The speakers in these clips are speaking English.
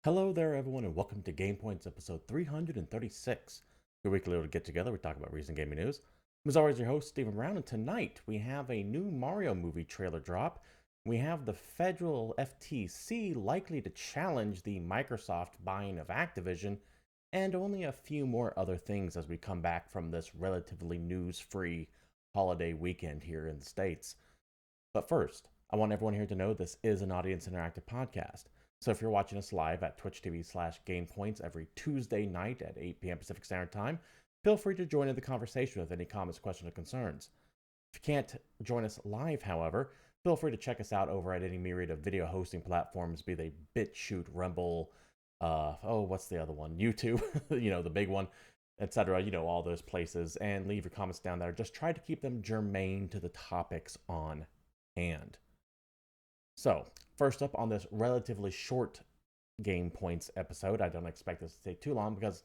Hello there, everyone, and welcome to GamePoints episode 336. Your weekly little get together. We talk about recent gaming news. As always, your host, Stephen Brown, and tonight we have a new Mario movie trailer drop. We have the federal FTC likely to challenge the Microsoft buying of Activision, and only a few more other things as we come back from this relatively news free holiday weekend here in the States. But first, I want everyone here to know this is an audience interactive podcast. So if you're watching us live at Twitch TV/GamePoints every Tuesday night at 8 p.m. Pacific Standard Time, feel free to join in the conversation with any comments, questions, or concerns. If you can't join us live, however, feel free to check us out over at any myriad of video hosting platforms, be they BitChute, Rumble, what's the other one? YouTube, the big one, etc. All those places, and leave your comments down there. Just try to keep them germane to the topics on hand. So, first up on this relatively short Game Points episode, I don't expect this to take too long because,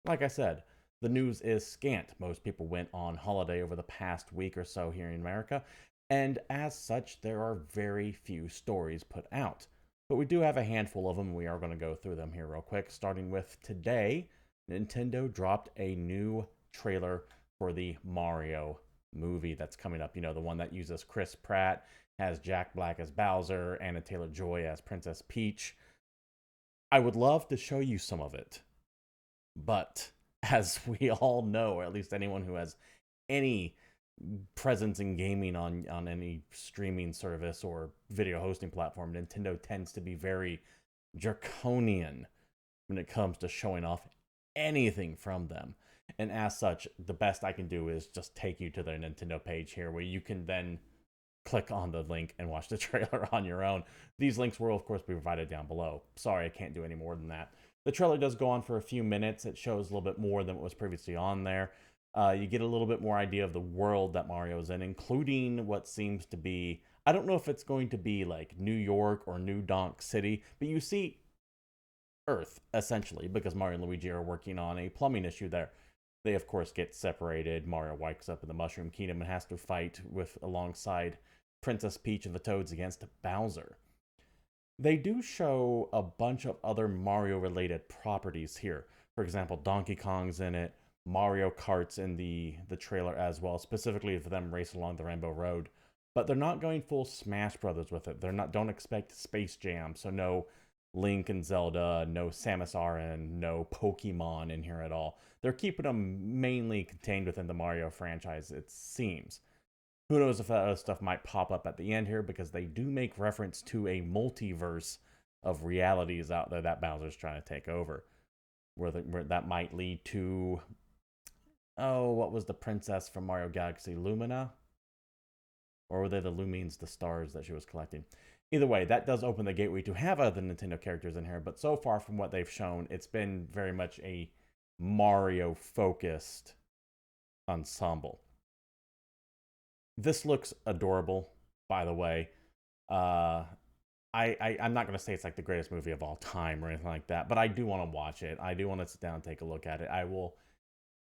like I said, the news is scant. Most people went on holiday over the past week or so here in America, and as such, there are very few stories put out. But we do have a handful of them, and we are going to go through them here real quick. Starting with today, Nintendo dropped a new trailer for the Mario movie that's coming up. The one that uses Chris Pratt, has Jack Black as Bowser, Anna Taylor-Joy as Princess Peach. I would love to show you some of it, but as we all know, or at least anyone who has any presence in gaming on any streaming service or video hosting platform, Nintendo tends to be very draconian when it comes to showing off anything from them. And as such, the best I can do is just take you to their Nintendo page here, where you can then click on the link and watch the trailer on your own. These links will, of course, be provided down below. Sorry, I can't do any more than that. The trailer does go on for a few minutes. It shows a little bit more than what was previously on there. You get a little bit more idea of the world that Mario's in, including what seems to be, I don't know if it's going to be like New York or New Donk City, but you see Earth, essentially, because Mario and Luigi are working on a plumbing issue there. They, of course, get separated. Mario wakes up in the Mushroom Kingdom and has to fight alongside Princess Peach and the Toads against Bowser. They do show a bunch of other Mario-related properties here. For example, Donkey Kong's in it, Mario Kart's in the trailer as well, specifically for them racing along the Rainbow Road. But they're not going full Smash Brothers with it. Don't expect Space Jam, so no Link and Zelda, no Samus Aran, no Pokemon in here at all. They're keeping them mainly contained within the Mario franchise, it seems. Who knows if that other stuff might pop up at the end here, because they do make reference to a multiverse of realities out there that Bowser's trying to take over. Where that might lead to, what was the princess from Mario Galaxy? Lumina? Or were they the Lumines, the stars that she was collecting? Either way, that does open the gateway to have other Nintendo characters in here, but so far from what they've shown, it's been very much a Mario-focused ensemble. This looks adorable, by the way. I'm not going to say it's like the greatest movie of all time or anything like that, but I do want to watch it. I do want to sit down and take a look at it. I will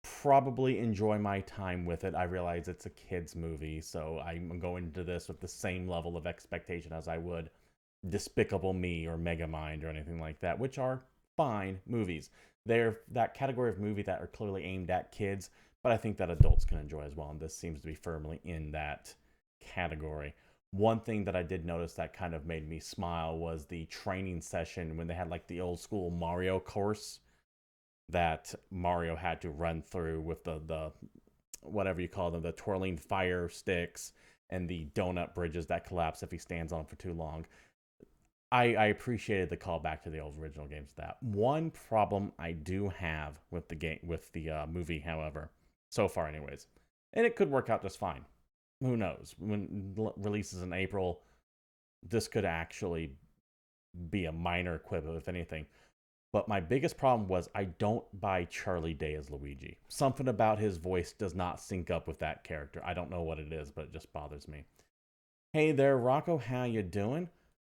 probably enjoy my time with it. I realize it's a kid's movie, so I'm going into this with the same level of expectation as I would Despicable Me or Megamind or anything like that, which are fine movies. They're that category of movie that are clearly aimed at kids, but I think that adults can enjoy as well, and this seems to be firmly in that category. One thing that I did notice that kind of made me smile was the training session when they had like the old school Mario course that Mario had to run through with the whatever you call them, the twirling fire sticks and the donut bridges that collapse if he stands on for too long. I appreciated the callback to the old original games. That one problem I do have with the movie, however, so far anyways, and it could work out just fine. Who knows? When releases in April, this could actually be a minor quibble, if anything. But my biggest problem was I don't buy Charlie Day as Luigi. Something about his voice does not sync up with that character. I don't know what it is, but it just bothers me. Hey there, Rocco. How you doing?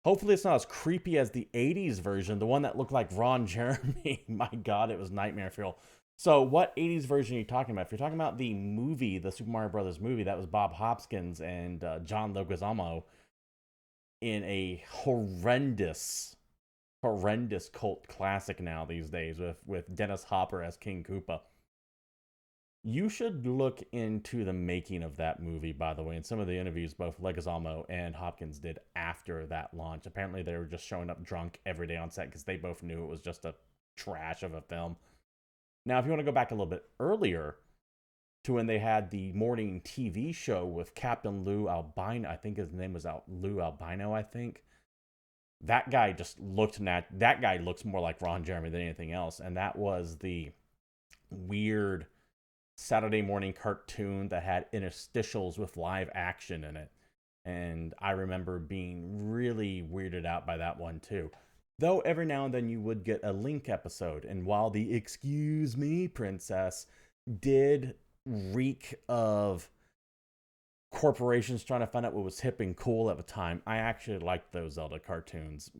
Hopefully it's not as creepy as the 80s version, the one that looked like Ron Jeremy. My God, it was nightmare fuel. So what 80s version are you talking about? If you're talking about the movie, the Super Mario Brothers movie, that was Bob Hopkins and John Leguizamo in a horrendous horrendous cult classic now these days with Dennis Hopper as King Koopa. You should look into the making of that movie, by the way, and some of the interviews both Leguizamo and Hopkins did after that launch. Apparently, they were just showing up drunk every day on set because they both knew it was just a trash of a film. Now, if you want to go back a little bit earlier to when they had the morning TV show with Captain Lou Albino, I think his name was Lou Albino, I think. That guy just looked that guy looks more like Ron Jeremy than anything else, and that was the weird Saturday morning cartoon that had interstitials with live action in it. And I remember being really weirded out by that one too. Though every now and then you would get a Link episode. And while the Excuse Me Princess did reek of corporations trying to find out what was hip and cool at the time, I actually liked those Zelda cartoons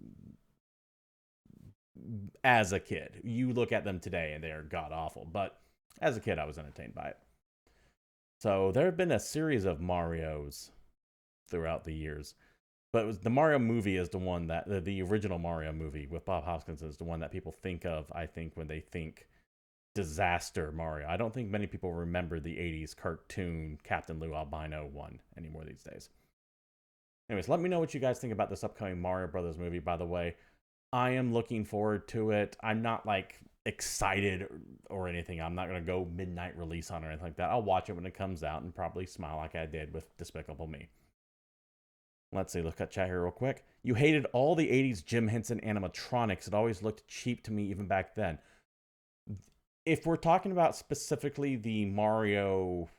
as a kid. You look at them today and they are god awful, but as a kid, I was entertained by it. So there have been a series of Marios throughout the years. But it was, the Mario movie is the one that, the original Mario movie with Bob Hoskins is the one that people think of, I think, when they think disaster Mario. I don't think many people remember the 80s cartoon Captain Lou Albino one anymore these days. Anyways, let me know what you guys think about this upcoming Mario Brothers movie, by the way. I am looking forward to it. I'm not like excited or anything. I'm not going to go midnight release on it or anything like that. I'll watch it when it comes out and probably smile like I did with Despicable Me. Let's see, let's cut chat here real quick. You hated all the 80s Jim Henson animatronics. It always looked cheap to me even back then. If we're talking about specifically the Mario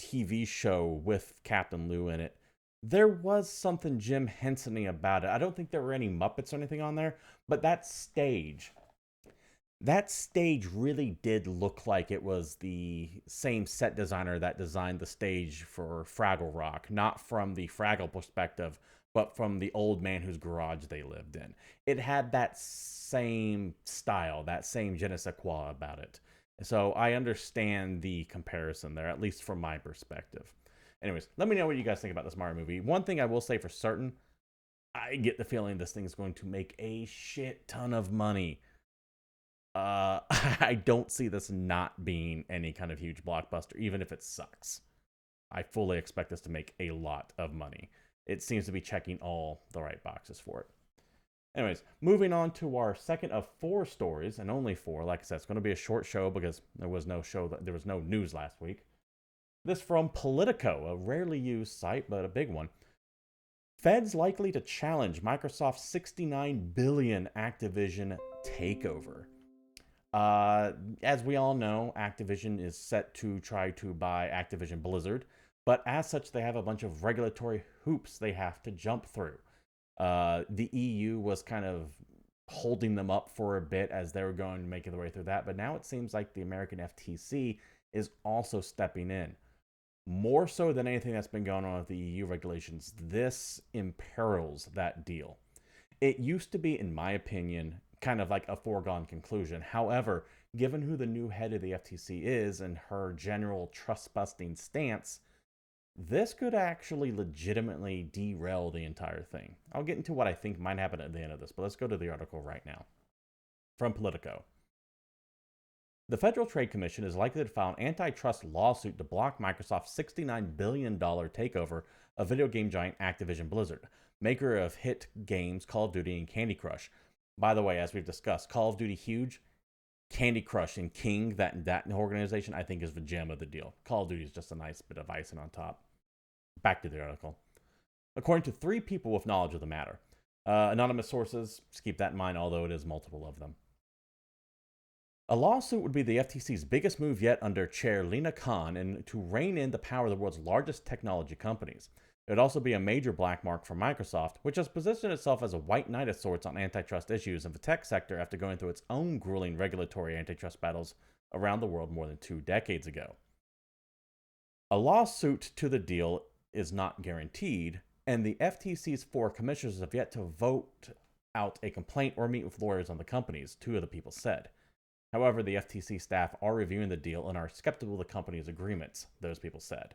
TV show with Captain Lou in it, there was something Jim Henson-y about it. I don't think there were any Muppets or anything on there, but that stage really did look like it was the same set designer that designed the stage for Fraggle Rock, not from the Fraggle perspective, but from the old man whose garage they lived in. It had that same style, that same je ne sais quoi about it. So I understand the comparison there, at least from my perspective. Anyways, let me know what you guys think about this Mario movie. One thing I will say for certain, I get the feeling this thing is going to make a shit ton of money. I don't see this not being any kind of huge blockbuster, even if it sucks. I fully expect this to make a lot of money. It seems to be checking all the right boxes for it. Anyways, moving on to our second of 4 stories, and only 4. Like I said, it's going to be a short show because there was no news last week. This from Politico, a rarely used site, but a big one. Feds likely to challenge Microsoft's $69 billion Activision takeover. As we all know, Activision is set to try to buy Activision Blizzard, but as such, they have a bunch of regulatory hoops they have to jump through. The EU was kind of holding them up for a bit as they were going to make their way through that, but now it seems like the American FTC is also stepping in. More so than anything that's been going on with the EU regulations, this imperils that deal. It used to be, in my opinion, kind of like a foregone conclusion. However, given who the new head of the FTC is and her general trust-busting stance, this could actually legitimately derail the entire thing. I'll get into what I think might happen at the end of this, but let's go to the article right now. From Politico. The Federal Trade Commission is likely to file an antitrust lawsuit to block Microsoft's $69 billion takeover of video game giant Activision Blizzard, maker of hit games Call of Duty and Candy Crush. By the way, as we've discussed, Call of Duty huge, Candy Crush and King, that organization, I think is the gem of the deal. Call of Duty is just a nice bit of icing on top. Back to the article. According to 3 people with knowledge of the matter. Anonymous sources, just keep that in mind, although it is multiple of them. A lawsuit would be the FTC's biggest move yet under Chair Lina Khan and to rein in the power of the world's largest technology companies. It would also be a major black mark for Microsoft, which has positioned itself as a white knight of sorts on antitrust issues in the tech sector after going through its own grueling regulatory antitrust battles around the world more than 2 decades ago. A lawsuit to the deal is not guaranteed, and the FTC's 4 commissioners have yet to vote out a complaint or meet with lawyers on the companies, 2 of the people said. However, the FTC staff are reviewing the deal and are skeptical of the company's agreements, those people said.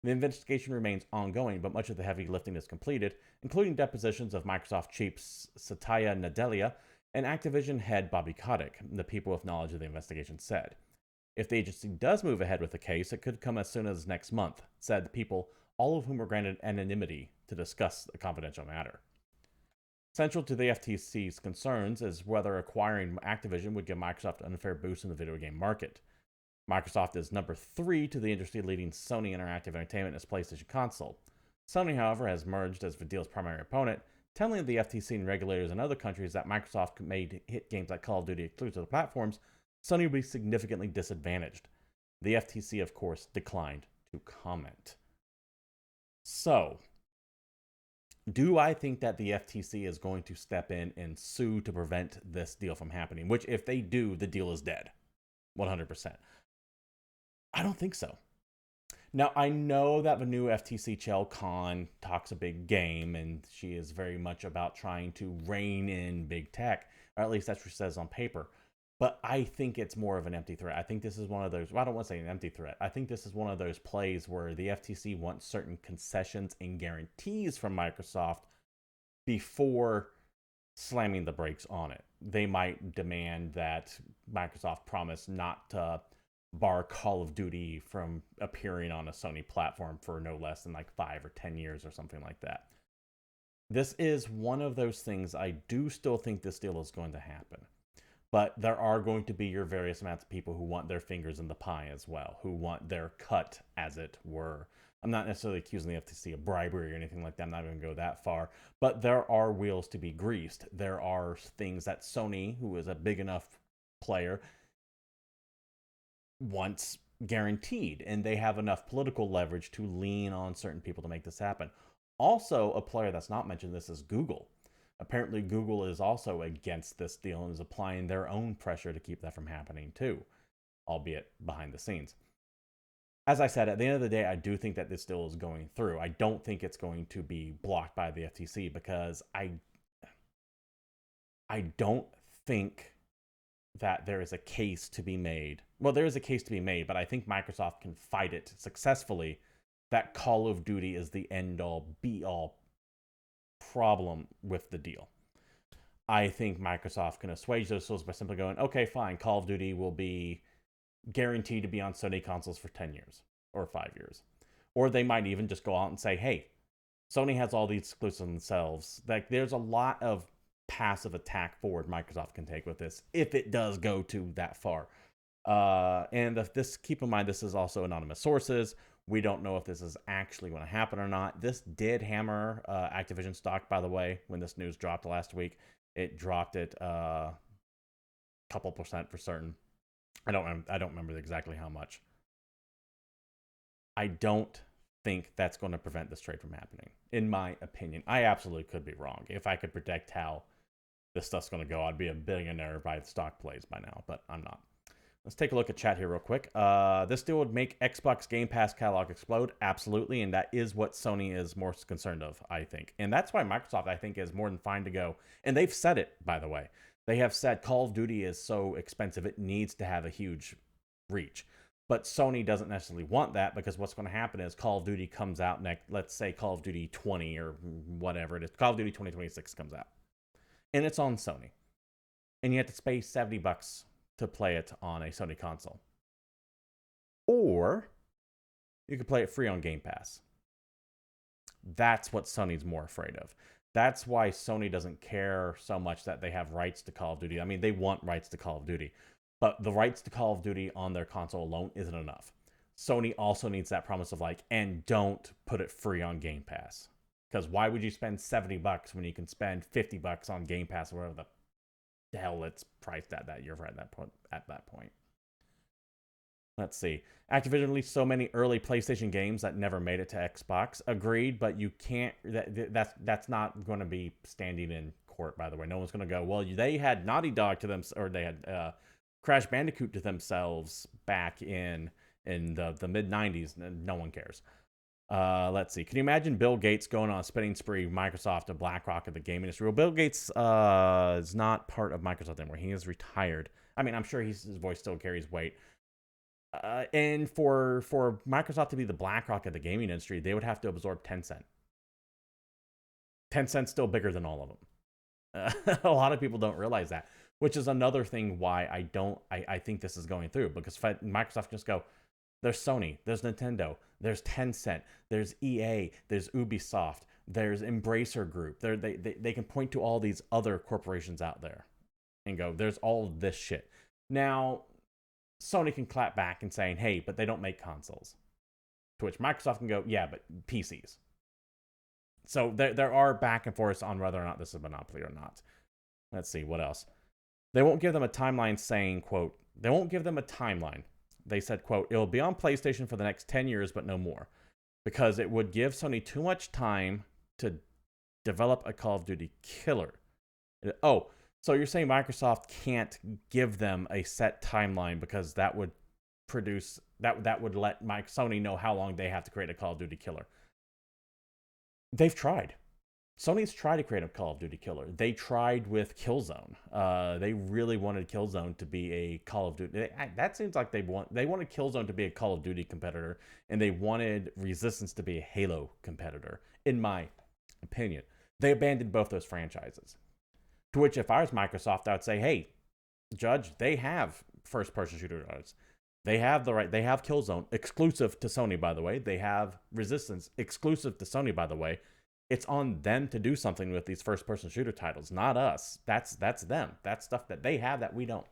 The investigation remains ongoing, but much of the heavy lifting is completed, including depositions of Microsoft chiefs Satya Nadella and Activision head Bobby Kotick, the people with knowledge of the investigation said. If the agency does move ahead with the case, it could come as soon as next month, said the people, all of whom were granted anonymity to discuss the confidential matter. Central to the FTC's concerns is whether acquiring Activision would give Microsoft an unfair boost in the video game market. Microsoft is number 3 to the industry, leading Sony Interactive Entertainment as PlayStation console. Sony, however, has merged as the deal's primary opponent, telling the FTC and regulators in other countries that Microsoft made hit games like Call of Duty exclusive to platforms, Sony would be significantly disadvantaged. The FTC, of course, declined to comment. So, do I think that the FTC is going to step in and sue to prevent this deal from happening? Which, if they do, the deal is dead. 100%. I don't think so. Now, I know that the new FTC Chel Khan talks a big game, and she is very much about trying to rein in big tech, or at least that's what she says on paper. But I think it's more of an empty threat. I think this is one of those, well, I don't want to say an empty threat. I think this is one of those plays where the FTC wants certain concessions and guarantees from Microsoft before slamming the brakes on it. They might demand that Microsoft promise not to bar Call of Duty from appearing on a Sony platform for no less than like 5 or 10 years or something like that. This is one of those things. I do still think this deal is going to happen. But there are going to be your various amounts of people who want their fingers in the pie as well, who want their cut, as it were. I'm not necessarily accusing the FTC of bribery or anything like that. I'm not going to go that far. But there are wheels to be greased. There are things that Sony, who is a big enough player, wants guaranteed. And they have enough political leverage to lean on certain people to make this happen. Also, a player that's not mentioned this is Google. Apparently, Google is also against this deal and is applying their own pressure to keep that from happening too, albeit behind the scenes. As I said, at the end of the day, I do think that this deal is going through. I don't think it's going to be blocked by the FTC because I don't think that there is a case to be made. Well, there is a case to be made, but I think Microsoft can fight it successfully that Call of Duty is the end-all, be-all problem with the deal. I think Microsoft can assuage those souls by simply going, okay, fine, Call of Duty will be guaranteed to be on Sony consoles for 10 years or 5 years. Or they might even just go out and say, hey, Sony has all these exclusives themselves. Like, there's a lot of passive attack forward Microsoft can take with this if it does go to that far. And this, keep in mind, this is also anonymous sources. We don't know if this is actually going to happen or not. This did hammer Activision stock, by the way, when this news dropped last week. It dropped it a couple percent for certain. I don't remember exactly how much. I don't think that's going to prevent this trade from happening, in my opinion. I absolutely could be wrong. If I could predict how this stuff's going to go, I'd be a billionaire by the stock plays by now, but I'm not. Let's take a look at chat here real quick. This deal would make Xbox Game Pass catalog explode. Absolutely. And that is what Sony is more concerned of, I think. And that's why Microsoft, I think, is more than fine to go. And they've said it, by the way. They have said Call of Duty is so expensive, it needs to have a huge reach. But Sony doesn't necessarily want that because what's going to happen is Call of Duty comes out next, let's say Call of Duty 20 or whatever it is. Call of Duty 2026 comes out. And it's on Sony. And you have to pay $70 to play it on a Sony console. Or you could play it free on Game Pass. That's what Sony's more afraid of. That's why Sony doesn't care so much that they have rights to Call of Duty. I mean, they want rights to Call of Duty. But the rights to Call of Duty on their console alone isn't enough. Sony also needs that promise of like, and don't put it free on Game Pass. Because why would you spend $70 when you can spend $50 on Game Pass or whatever the hell it's priced at that year at that point. Let's see. Activision released so many early PlayStation games that never made it to Xbox. Agreed, but you can't. That's not going to be standing in court. By the way, no one's going to go, well, they had Naughty Dog to them, or they had Crash Bandicoot to themselves back in the mid '90s. No one cares. Let's see. Can you imagine Bill Gates going on a spending spree, Microsoft, to BlackRock of the gaming industry? Well, Bill Gates is not part of Microsoft anymore. He is retired. I mean, I'm sure his voice still carries weight. And for Microsoft to be the BlackRock of the gaming industry, they would have to absorb Tencent. Tencent's still bigger than all of them. A lot of people don't realize that, which is another thing why I think this is going through, because Microsoft just go, there's Sony, there's Nintendo, there's Tencent, there's EA, there's Ubisoft, there's Embracer Group. They can point to all these other corporations out there and go, there's all of this shit. Now, Sony can clap back and saying, hey, but they don't make consoles. To which Microsoft can go, yeah, but PCs. So there are back and forths on whether or not this is a monopoly or not. Let's see, what else? They won't give them a timeline saying, quote, they won't give them a timeline. They said, quote, it will be on PlayStation for the next 10 years, but no more. Because it would give Sony too much time to develop a Call of Duty killer. Oh, so you're saying Microsoft can't give them a set timeline because that would produce, that would let Sony know how long they have to create a Call of Duty killer. They've tried. Sony's tried to create a Call of Duty killer. They tried with Killzone. They really wanted Killzone to be a Call of Duty. That seems like they wanted Killzone to be a Call of Duty competitor, and they wanted Resistance to be a Halo competitor, in my opinion. They abandoned both those franchises. To which, if I was Microsoft, I would say, hey, Judge, they have first-person shooters. They have the right. They have Killzone, exclusive to Sony, by the way. They have Resistance, exclusive to Sony, by the way. It's on them to do something with these first-person shooter titles, not us. That's them. That's stuff that they have that we don't.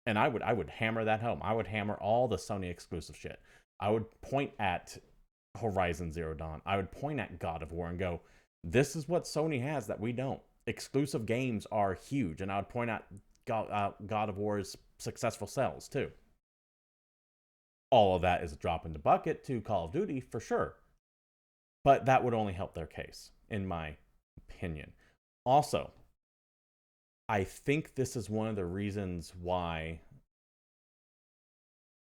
And I would hammer that home. I would hammer all the Sony exclusive shit. I would point at Horizon Zero Dawn. I would point at God of War and go, this is what Sony has that we don't. Exclusive games are huge, and I would point out God of War's successful sales too. All of that is a drop in the bucket to Call of Duty for sure, but that would only help their case, in my opinion. Also, I think this is one of the reasons why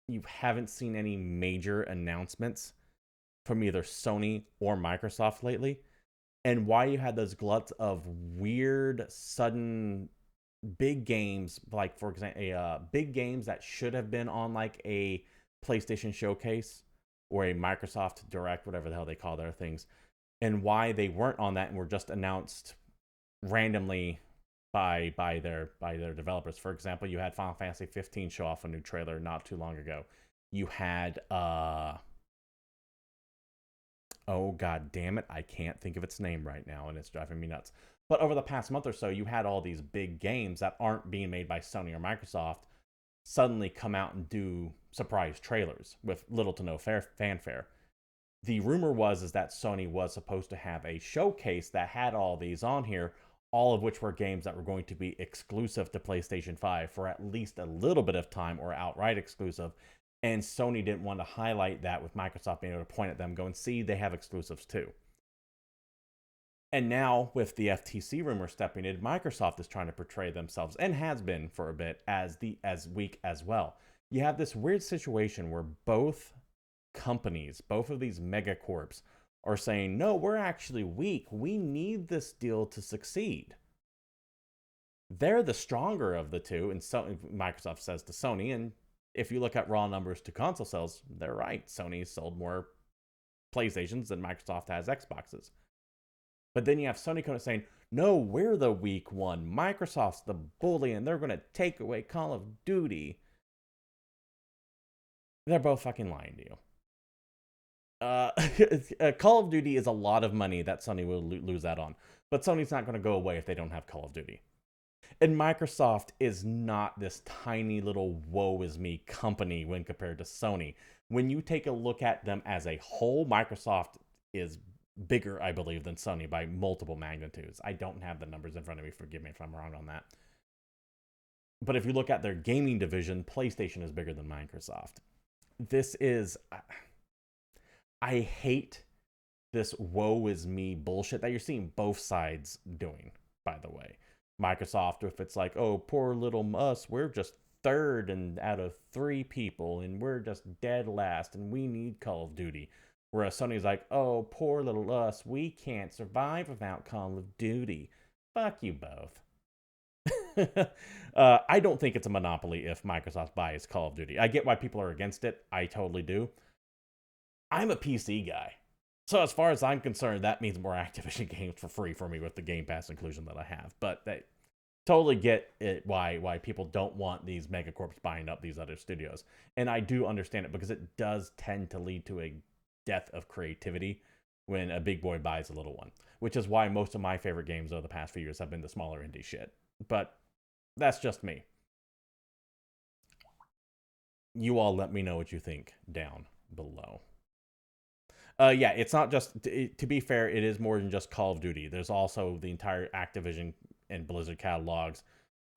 you haven't seen any major announcements from either Sony or Microsoft lately, and why you had those gluts of weird, sudden, big games, like, for example, big games that should have been on, like, a PlayStation Showcase or a Microsoft Direct, whatever the hell they call their things, and why they weren't on that and were just announced randomly by their developers. For example, you had Final Fantasy 15 show off a new trailer not too long ago. You had oh, god damn it, I can't think of its name right now, and it's driving me nuts. But over the past month or so, you had all these big games that aren't being made by Sony or Microsoft suddenly come out and do surprise trailers with little to no fanfare. The rumor is that Sony was supposed to have a showcase that had all these on here, all of which were games that were going to be exclusive to PlayStation 5 for at least a little bit of time or outright exclusive. And Sony didn't want to highlight that with Microsoft being able to point at them going, see, they have exclusives too. And now, with the FTC rumor stepping in, Microsoft is trying to portray themselves, and has been for a bit, as weak as well. You have this weird situation where both companies, both of these megacorps, are saying, no, we're actually weak. We need this deal to succeed. They're the stronger of the two, and so Microsoft says to Sony, and if you look at raw numbers to console sales, they're right. Sony sold more PlayStations than Microsoft has Xboxes. But then you have Sony kind of saying, no, we're the weak one. Microsoft's the bully, and they're going to take away Call of Duty. They're both fucking lying to you. Call of Duty is a lot of money that Sony will lose out on. But Sony's not going to go away if they don't have Call of Duty. And Microsoft is not this tiny little woe is me company when compared to Sony. When you take a look at them as a whole, Microsoft is bigger, I believe, than Sony by multiple magnitudes. I don't have the numbers in front of me. Forgive me if I'm wrong on that. But if you look at their gaming division, PlayStation is bigger than Microsoft. This is... I hate this woe is me bullshit that you're seeing both sides doing, by the way. Microsoft, if it's like, oh, poor little us, we're just third and out of 3 people, and we're just dead last, and we need Call of Duty. Whereas Sony's like, oh, poor little us, we can't survive without Call of Duty. Fuck you both. I don't think it's a monopoly if Microsoft buys Call of Duty. I get why people are against it. I totally do. I'm a PC guy. So as far as I'm concerned, that means more Activision games for free for me with the Game Pass inclusion that I have. But they totally get it why people don't want these megacorps buying up these other studios. And I do understand it because it does tend to lead to a death of creativity when a big boy buys a little one, which is why most of my favorite games over the past few years have been the smaller indie shit. But that's just me. You all let me know what you think down below. Yeah, it's not just, to be fair, it is more than just Call of Duty. There's also the entire Activision and Blizzard catalogs,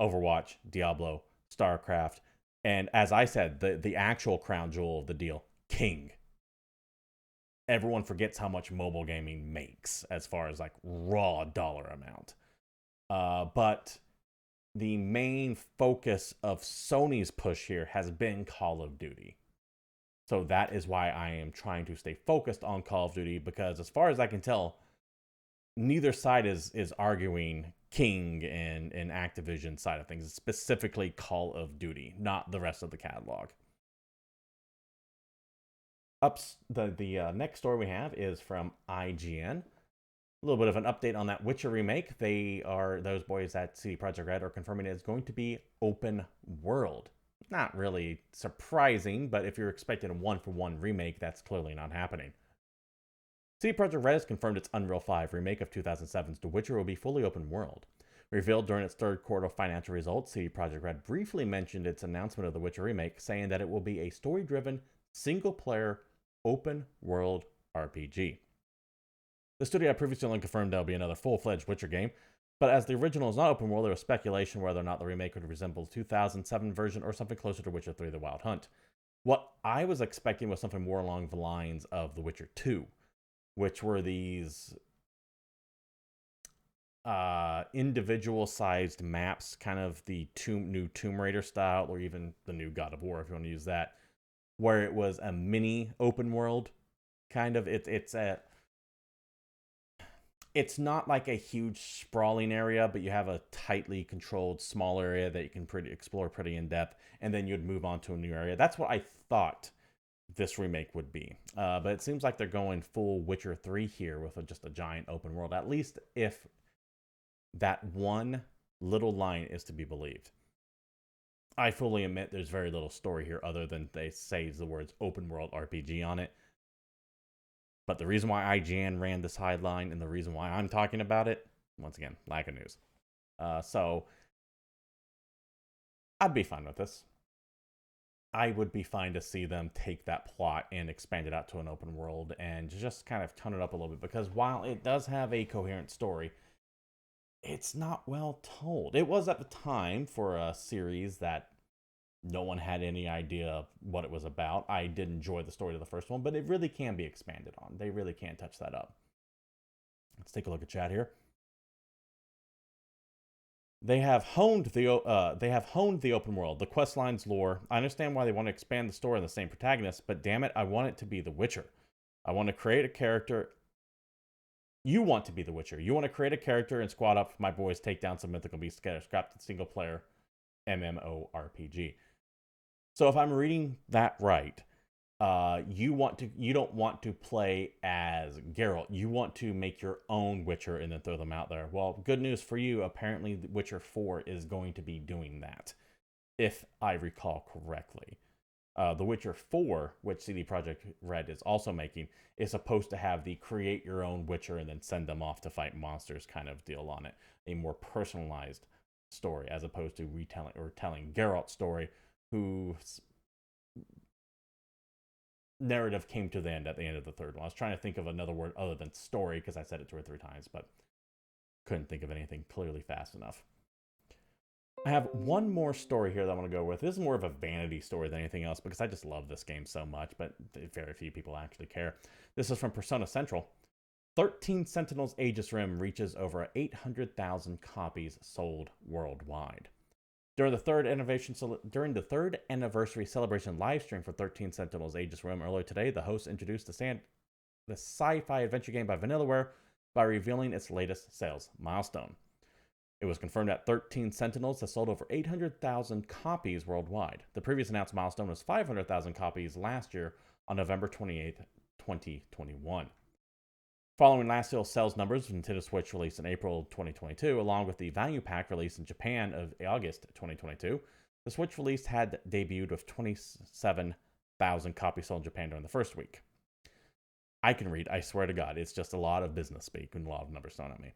Overwatch, Diablo, StarCraft, and as I said, the actual crown jewel of the deal, King. Everyone forgets how much mobile gaming makes as far as like raw dollar amount. But the main focus of Sony's push here has been Call of Duty. So that is why I am trying to stay focused on Call of Duty, because as far as I can tell, neither side is arguing King and Activision side of things. It's specifically Call of Duty, not the rest of the catalog. The next story we have is from IGN. A little bit of an update on that Witcher remake. Those boys at CD Projekt Red are confirming it's going to be open world. Not really surprising, but if you're expecting a one-for-one remake, that's clearly not happening. CD Projekt Red has confirmed its Unreal 5 remake of 2007's The Witcher will be fully open world. Revealed during its third quarter financial results, CD Projekt Red briefly mentioned its announcement of The Witcher remake, saying that it will be a story-driven, single-player, open-world RPG. The studio had previously only confirmed there will be another full-fledged Witcher game, but as the original is not open world, there was speculation whether or not the remake would resemble the 2007 version or something closer to Witcher 3 The Wild Hunt. What I was expecting was something more along the lines of The Witcher 2, which were these individual-sized maps, kind of the new Tomb Raider style, or even the new God of War, if you want to use that, where it was a mini open world, kind of. It's not like a huge sprawling area, but you have a tightly controlled small area that you can explore pretty in depth, and then you'd move on to a new area. That's what I thought this remake would be. But it seems like they're going full Witcher 3 here with just a giant open world, at least if that one little line is to be believed. I fully admit there's very little story here other than they say the words open world RPG on it. But the reason why IGN ran this headline and the reason why I'm talking about it, once again, lack of news. So I'd be fine with this. I would be fine to see them take that plot and expand it out to an open world and just kind of tone it up a little bit, because while it does have a coherent story, it's not well told. It was at the time for a series that no one had any idea what it was about. I did enjoy the story of the first one, but it really can be expanded on. They really can touch that up. Let's take a look at chat here. They have honed the open world, the quest lines, lore. I understand why they want to expand the story and the same protagonist, but damn it, I want it to be The Witcher. I want to create a character. You want to be The Witcher. You want to create a character and squad up for my boys, take down some mythical beasts, scrap the single player MMORPG. So if I'm reading that right, you don't want to play as Geralt. You want to make your own Witcher and then throw them out there. Well, good news for you. Apparently, Witcher 4 is going to be doing that, if I recall correctly. The Witcher 4, which CD Projekt Red is also making, is supposed to have the create your own Witcher and then send them off to fight monsters kind of deal on it. A more personalized story, as opposed to retelling or telling Geralt's story, whose narrative came to the end at the end of the third one. I was trying to think of another word other than story, because I said it 2 or 3 times, but couldn't think of anything clearly fast enough. I have one more story here that I want to go with. This is more of a vanity story than anything else, because I just love this game so much, but very few people actually care. This is from Persona Central. 13 Sentinels Aegis Rim reaches over 800,000 copies sold worldwide. During the third anniversary celebration live stream for 13 Sentinels Aegis Rim earlier today, the host introduced the sci-fi adventure game by Vanillaware by revealing its latest sales milestone. It was confirmed that 13 Sentinels has sold over 800,000 copies worldwide. The previous announced milestone was 500,000 copies last year on November 28th, 2021. Following last year's sales numbers, Nintendo Switch released in April 2022, along with the Value Pack released in Japan of August 2022, the Switch release had debuted with 27,000 copies sold in Japan during the first week. I can read, I swear to God, it's just a lot of business speak and a lot of numbers thrown at me.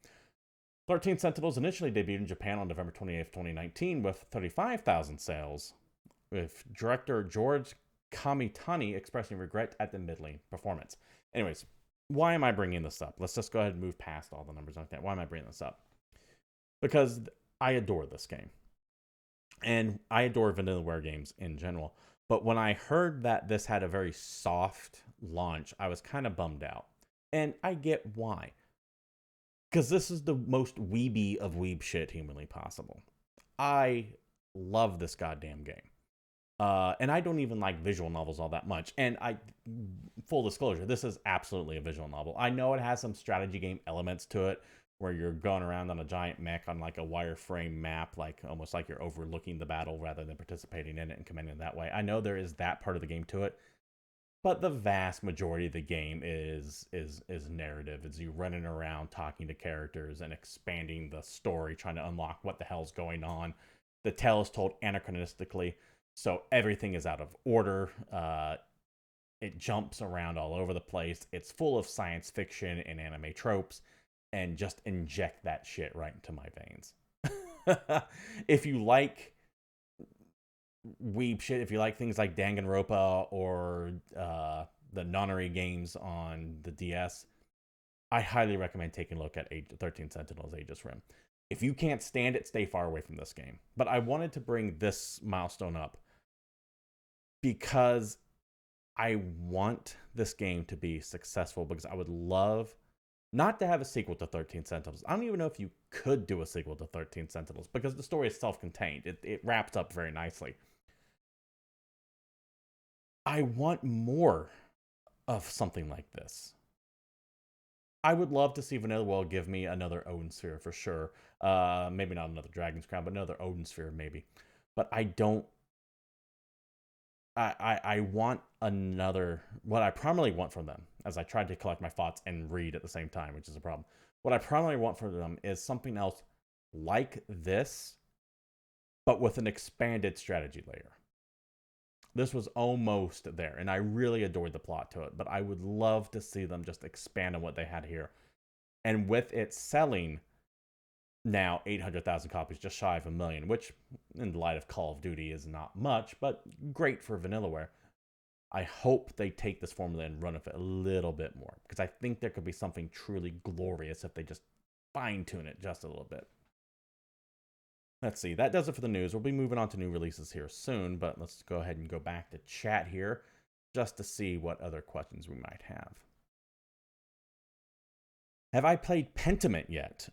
13 Sentinels initially debuted in Japan on November 28th, 2019, with 35,000 sales, with director George Kamitani expressing regret at the middling performance. Anyways, why am I bringing this up? Let's just go ahead and move past all the numbers like that. Why am I bringing this up? Because I adore this game. And I adore Vanillaware games in general. But when I heard that this had a very soft launch, I was kind of bummed out. And I get why. Because this is the most weeby of weeb shit humanly possible. I love this goddamn game. And I don't even like visual novels all that much. And full disclosure, this is absolutely a visual novel. I know it has some strategy game elements to it, where you're going around on a giant mech on like a wireframe map, like almost like you're overlooking the battle rather than participating in it and commanding that way. I know there is that part of the game to it, but the vast majority of the game is narrative. It's you running around talking to characters and expanding the story, trying to unlock what the hell's going on. The tale is told anachronistically, so everything is out of order. It jumps around all over the place. It's full of science fiction and anime tropes, and just inject that shit right into my veins. If you like weeb shit, if you like things like Danganronpa or the nonary games on the DS, I highly recommend taking a look at 13 Sentinels Aegis Rim. If you can't stand it, stay far away from this game. But I wanted to bring this milestone up because I want this game to be successful, because I would love not to have a sequel to 13 Sentinels. I don't even know if you could do a sequel to 13 Sentinels, because the story is self-contained. It wraps up very nicely. I want more of something like this. I would love to see Vanilla World give me another Odin Sphere for sure. Maybe not another Dragon's Crown, but another Odin Sphere maybe. But I don't... I want another... What I primarily want from them, as I tried to collect my thoughts and read at the same time, which is a problem. What I primarily want from them is something else like this, but with an expanded strategy layer. This was almost there, and I really adored the plot to it, but I would love to see them just expand on what they had here. And with it selling now 800,000 copies, just shy of 1 million, which in the light of Call of Duty is not much, but great for Vanillaware. I hope they take this formula and run with it a little bit more, because I think there could be something truly glorious if they just fine-tune it just a little bit. Let's see, that does it for the news. We'll be moving on to new releases here soon, but let's go ahead and go back to chat here just to see what other questions we might have. Have I played Pentiment yet?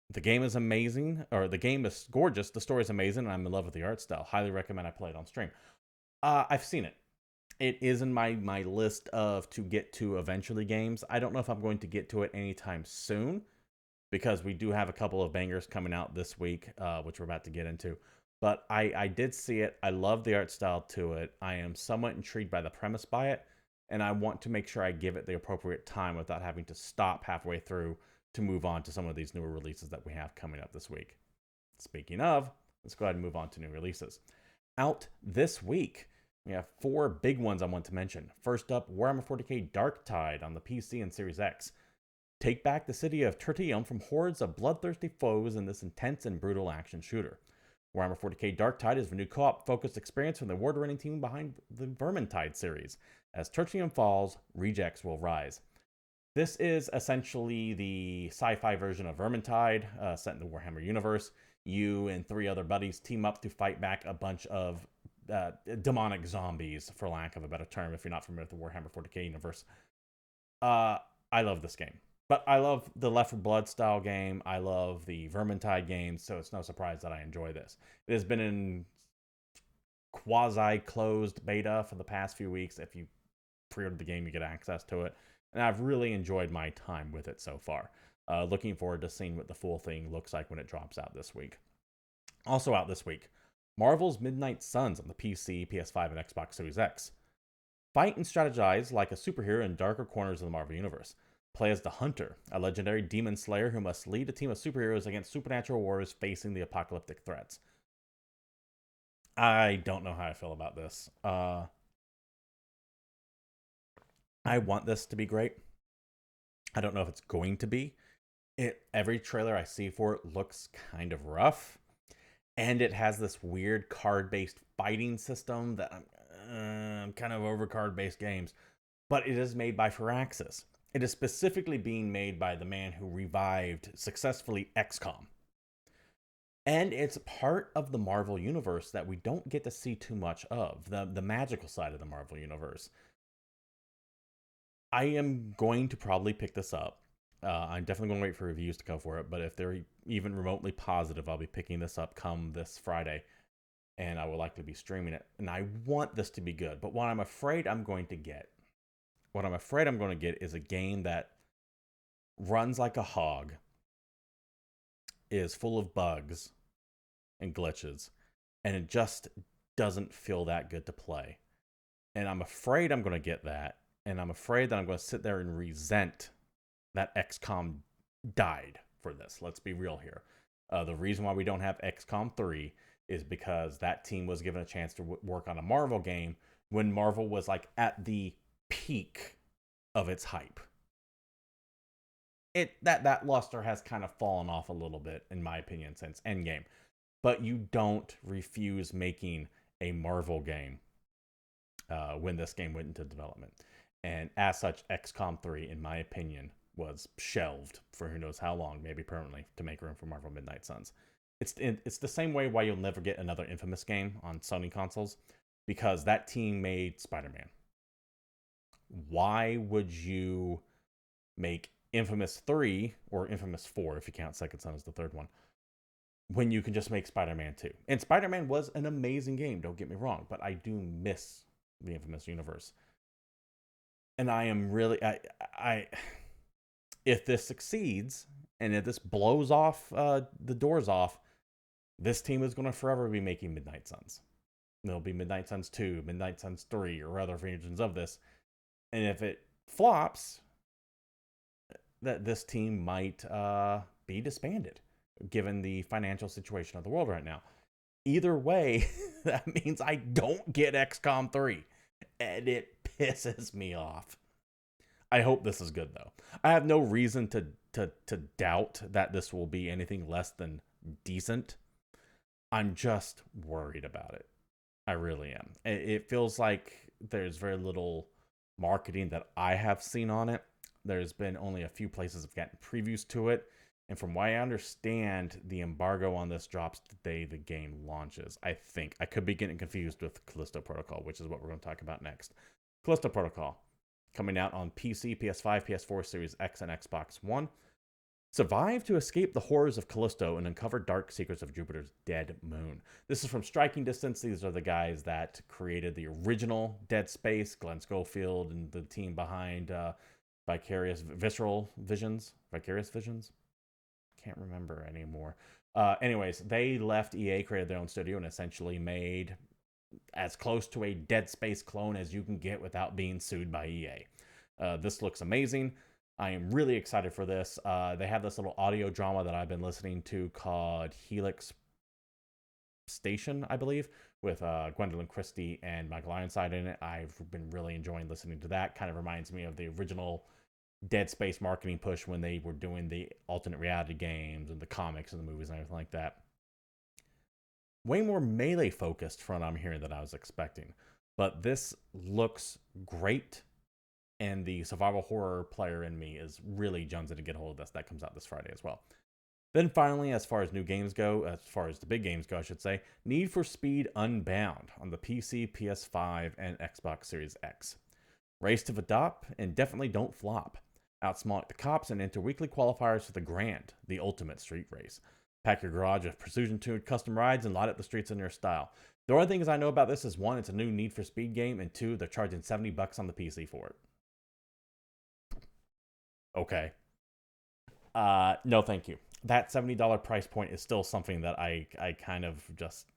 The game is amazing, or the game is gorgeous. The story is amazing, and I'm in love with the art style. Highly recommend I play it on stream. I've seen it. It is in my list of to get to eventually games. I don't know if I'm going to get to it anytime soon, because we do have a couple of bangers coming out this week, which we're about to get into. But I did see it. I love the art style to it. I am somewhat intrigued by the premise by it, and I want to make sure I give it the appropriate time without having to stop halfway through to move on to some of these newer releases that we have coming up this week. Speaking of, let's go ahead and move on to new releases. Out this week, we have 4 big ones I want to mention. First up, Warhammer 40k Darktide on the PC and Series X. Take back the city of Tertium from hordes of bloodthirsty foes in this intense and brutal action shooter. Warhammer 40k Darktide is a new co-op focused experience from the award-winning team behind the Vermintide series. As Tertium falls, rejects will rise. This is essentially the sci-fi version of Vermintide, set in the Warhammer universe. You and 3 other buddies team up to fight back a bunch of demonic zombies, for lack of a better term, if you're not familiar with the Warhammer 40k universe. I love this game. But I love the Left 4 Blood style game. I love the Vermintide games, so it's no surprise that I enjoy this. It has been in quasi-closed beta for the past few weeks. If you pre-order the game, you get access to it. And I've really enjoyed my time with it so far. Looking forward to seeing what the full thing looks like when it drops out this week. Also out this week, Marvel's Midnight Suns on the PC, PS5, and Xbox Series X. Fight and strategize like a superhero in darker corners of the Marvel Universe. Play as the Hunter, a legendary demon slayer who must lead a team of superheroes against supernatural warriors facing the apocalyptic threats. I don't know how I feel about this. I want this to be great. I don't know if it's going to be. Every trailer I see for it looks kind of rough. And it has this weird card-based fighting system that I'm kind of over card-based games. But it is made by Firaxis. It is specifically being made by the man who revived successfully XCOM. And it's part of the Marvel Universe that we don't get to see too much of, the magical side of the Marvel Universe. I am going to probably pick this up. I'm definitely going to wait for reviews to come for it, but if they're even remotely positive, I'll be picking this up come this Friday, and I will likely be streaming it. And I want this to be good, but what I'm afraid I'm going to get is a game that runs like a hog, is full of bugs and glitches, and it just doesn't feel that good to play. And I'm afraid I'm going to get that, and I'm afraid that I'm going to sit there and resent that XCOM died for this. Let's be real here. The reason why we don't have XCOM 3 is because that team was given a chance to work on a Marvel game when Marvel was like at the peak of its hype. That luster has kind of fallen off a little bit, in my opinion, since Endgame. But you don't refuse making a Marvel game when this game went into development. And as such, XCOM 3, in my opinion, was shelved for who knows how long, maybe permanently, to make room for Marvel Midnight Suns. It's the same way why you'll never get another Infamous game on Sony consoles, because that team made Spider-Man. Why would you make Infamous 3 or Infamous 4, if you count Second Son as the third one, when you can just make Spider-Man 2? And Spider-Man was an amazing game, don't get me wrong, but I do miss the Infamous universe. And I am really... if this succeeds, and if this blows off the doors off, this team is going to forever be making Midnight Suns. There'll be Midnight Suns 2, Midnight Suns 3, or other versions of this. And if it flops, that this team might be disbanded, given the financial situation of the world right now. Either way, that means I don't get XCOM 3, and it pisses me off. I hope this is good, though. I have no reason to doubt that this will be anything less than decent. I'm just worried about it. I really am. It feels like there's very little marketing that I have seen on it. There's been only a few places that have gotten previews to it. And from what I understand, the embargo on this drops the day the game launches. I think. I could be getting confused with Callisto Protocol, which is what we're going to talk about next. Callisto Protocol, coming out on PC, PS5, PS4, Series X, and Xbox One. Survive to escape the horrors of Callisto and uncover dark secrets of Jupiter's dead moon. This is from Striking Distance. These are the guys that created the original Dead Space, Glenn Schofield, and the team behind Vicarious Visions. Can't remember anymore. Anyways, they left EA, created their own studio, and essentially made as close to a Dead Space clone as you can get without being sued by EA. This looks amazing. I am really excited for this. They have this little audio drama that I've been listening to called Helix Station, I believe, with Gwendolyn Christie and Michael Ironside in it. I've been really enjoying listening to that. Kind of reminds me of the original Dead Space marketing push when they were doing the alternate reality games and the comics and the movies and everything like that. Way more melee focused from what I'm hearing than I was expecting. But this looks great. And the survival horror player in me is really jonesing to get a hold of this. That comes out this Friday as well. Then finally, as far as new games go, as far as the big games go, I should say, Need for Speed Unbound on the PC, PS5, and Xbox Series X. Race to the top and definitely don't flop. Outsmart the cops and enter weekly qualifiers for the Grand, the ultimate street race. Pack your garage with precision-tuned custom rides and light up the streets in your style. The only things I know about this is, one, it's a new Need for Speed game, and two, they're charging $70 on the PC for it. Okay. No, thank you. That $70 price point is still something that I kind of just,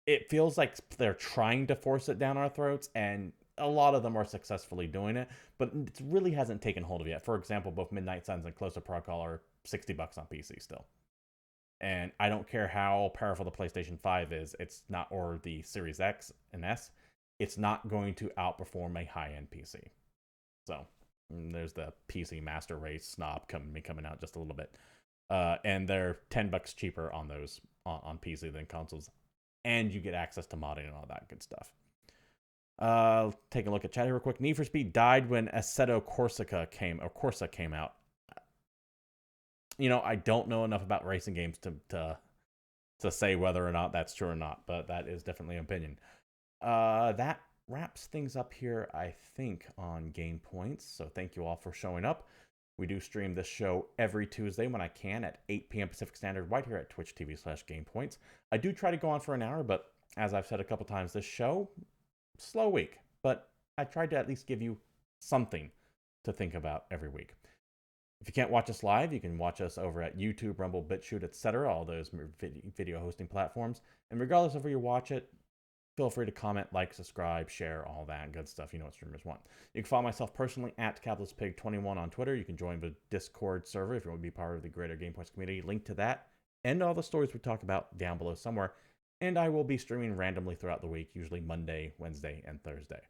it feels like they're trying to force it down our throats, and a lot of them are successfully doing it, but it really hasn't taken hold of yet. For example, both Midnight Suns and Close to Protocol are $60 on PC still. And I don't care how powerful the PlayStation 5 is, it's not, or the Series X and S, it's not going to outperform a high-end PC. So there's the PC Master Race snob coming out just a little bit. And they're $10 cheaper on those on PC than consoles, and you get access to modding and all that good stuff. Take a look at chat here real quick. Need for Speed died when Assetto Corsa came out. You know, I don't know enough about racing games to say whether or not that's true or not, but that is definitely an opinion. That wraps things up here, I think, on GamePoints. So thank you all for showing up. We do stream this show every Tuesday when I can at 8 p.m. Pacific Standard right here at Twitch TV/GamePoints. I do try to go on for an hour, but as I've said a couple times, this show, slow week. But I tried to at least give you something to think about every week. If you can't watch us live, you can watch us over at YouTube, Rumble, BitChute, etc., all those video hosting platforms. And regardless of where you watch it, feel free to comment, like, subscribe, share, all that good stuff. You know what streamers want. You can follow myself personally at CapitalistPig21 on Twitter. You can join the Discord server if you want to be part of the greater GamePoints community. Link to that and all the stories we talk about down below somewhere. And I will be streaming randomly throughout the week, usually Monday, Wednesday, and Thursday.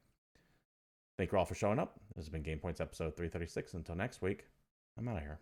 Thank you all for showing up. This has been GamePoints episode 336. Until next week, I'm out of here.